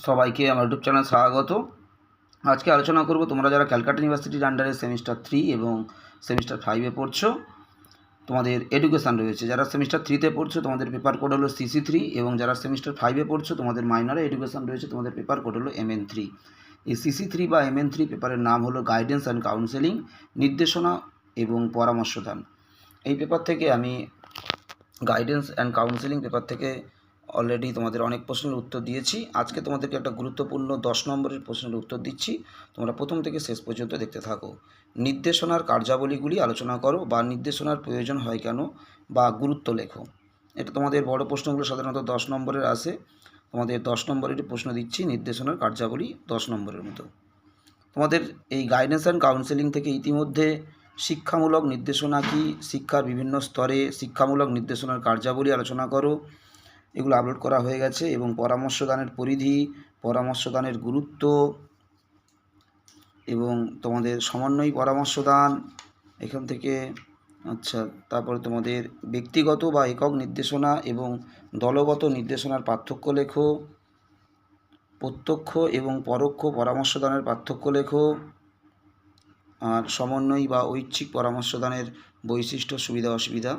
সবাইকে আমার YouTube channel স্বাগত। আজকে আলোচনা করব তোমরা যারা ক্যালকাটা ইউনিভার্সিটির আন্ডারে সেমিস্টার 3 এবং সেমিস্টার 5 এ পড়ছো, তোমাদের এডুকেশন রয়েছে। যারা সেমিস্টার 3 তে পড়ছো তোমাদের পেপার কোড হলো CC3, এবং যারা সেমিস্টার 5 এ পড়ছো তোমাদের মাইনরে এডুকেশন রয়েছে, তোমাদের পেপার কোড হলো MN3। এই CC3 বা MN3 পেপারের নাম হলো গাইডেন্স অ্যান্ড কাউন্সেলিং, নির্দেশনা এবং পরামর্শদান। এই পেপার থেকে আমি গাইডেন্স অ্যান্ড কাউন্সেলিং পেপার থেকে অলরেডি তোমাদের অনেক প্রশ্নের উত্তর দিয়েছি। আজকে তোমাদেরকে একটা গুরুত্বপূর্ণ 10 নম্বরের প্রশ্নের উত্তর দিচ্ছি, তোমরা প্রথম থেকে শেষ পর্যন্ত দেখতে থাকো। নির্দেশনার কার্যাবলীগুলি আলোচনা করো, বা নির্দেশনার প্রয়োজন হয় কেন, বা গুরুত্ব লেখো। এটা তোমাদের বড় প্রশ্নগুলো সাধারণত 10 নম্বরের আসে। তোমাদের 10 নম্বরেরই প্রশ্ন দিচ্ছি, নির্দেশনার কার্যাবলী 10 নম্বরের মতো। তোমাদের এই গাইডেন্স অ্যান্ড কাউন্সেলিং থেকে ইতিমধ্যে শিক্ষামূলক নির্দেশনা কি, শিক্ষার বিভিন্ন স্তরে শিক্ষামূলক নির্দেশনার কার্যাবলী আলোচনা করো, এগুলো আপলোড করা হয়ে গেছে। এবং পরামর্শদানের পরিধি, পরামর্শদানের গুরুত্ব, এবং তোমাদের সমন্বয়ী পরামর্শদান এখান থেকে। আচ্ছা, তারপরে তোমাদের ব্যক্তিগত বা একক নির্দেশনা এবং দলগত নির্দেশনার পার্থক্য লেখো, প্রত্যক্ষ এবং পরোক্ষ পরামর্শদানের পার্থক্য লেখো, আর সমন্বয়ী বা ঐচ্ছিক পরামর্শদানের বৈশিষ্ট্য, সুবিধা অসুবিধা।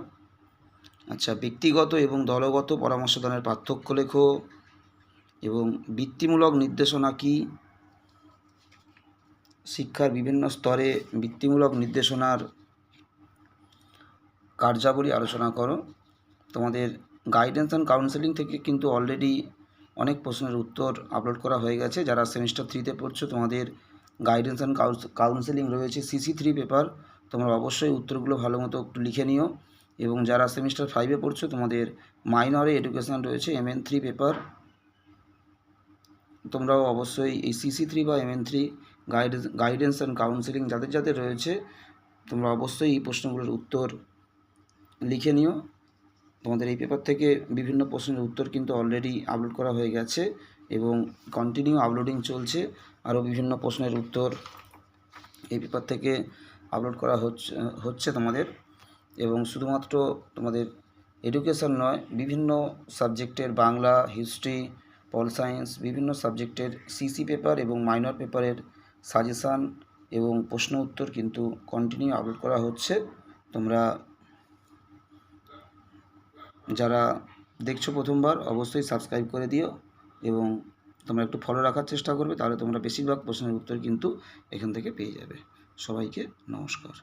আচ্ছা, ব্যক্তিগত এবং দলগত পরামর্শদানের পার্থক্য লেখো, এবং বৃত্তিমূলক নির্দেশনা কি, শিক্ষার বিভিন্ন স্তরে বৃত্তিমূলক নির্দেশনার কার্যাবলী আলোচনা করো। তোমাদের গাইডেন্স অ্যান্ড কাউন্সেলিং থেকে কিন্তু অলরেডি অনেক প্রশ্নের উত্তর আপলোড করা হয়ে গেছে। যারা সেমিস্টার 3তে পড়ছো তোমাদের গাইডেন্স অ্যান্ড কাউন্সেলিং রয়েছে CC3 পেপার, তোমরা অবশ্যই উত্তরগুলো ভালো মতো একটু লিখে নিও। এবং যারা সেমিস্টার 5-এ পড়ছো তোমাদের মাইনরে এডুকেশন রয়েছে MN3 পেপার, তোমরাও অবশ্যই এই CC3 বা MN3 গাইডেন্স অ্যান্ড কাউন্সেলিং যাদের যাদের রয়েছে তোমরা অবশ্যই এই প্রশ্নগুলোর উত্তর লিখে নিও। তোমাদের এই পেপার থেকে বিভিন্ন প্রশ্নের উত্তর কিন্তু অলরেডি আপলোড করা হয়ে গেছে, এবং কন্টিনিউ আপলোডিং চলছে। আরও বিভিন্ন প্রশ্নের উত্তর এই পেপার থেকে আপলোড করা হচ্ছে তোমাদের। এবং শুধুমাত্র তোমাদের এডুকেশন নয়, বিভিন্ন সাবজেক্টের বাংলা, হিস্ট্রি, পল সায়েন্স, বিভিন্ন সাবজেক্টের CC পেপার এবং মাইনর পেপারের সাজেশান এবং প্রশ্ন উত্তর কিন্তু কন্টিনিউ আপলোড করা হচ্ছে। তোমরা যারা দেখছো প্রথমবার অবশ্যই সাবস্ক্রাইব করে দিও, এবং তোমরা একটু ফলো রাখার চেষ্টা করবে, তাহলে তোমরা বেশিরভাগ প্রশ্নের উত্তর কিন্তু এখান থেকে পেয়ে যাবে। সবাইকে নমস্কার।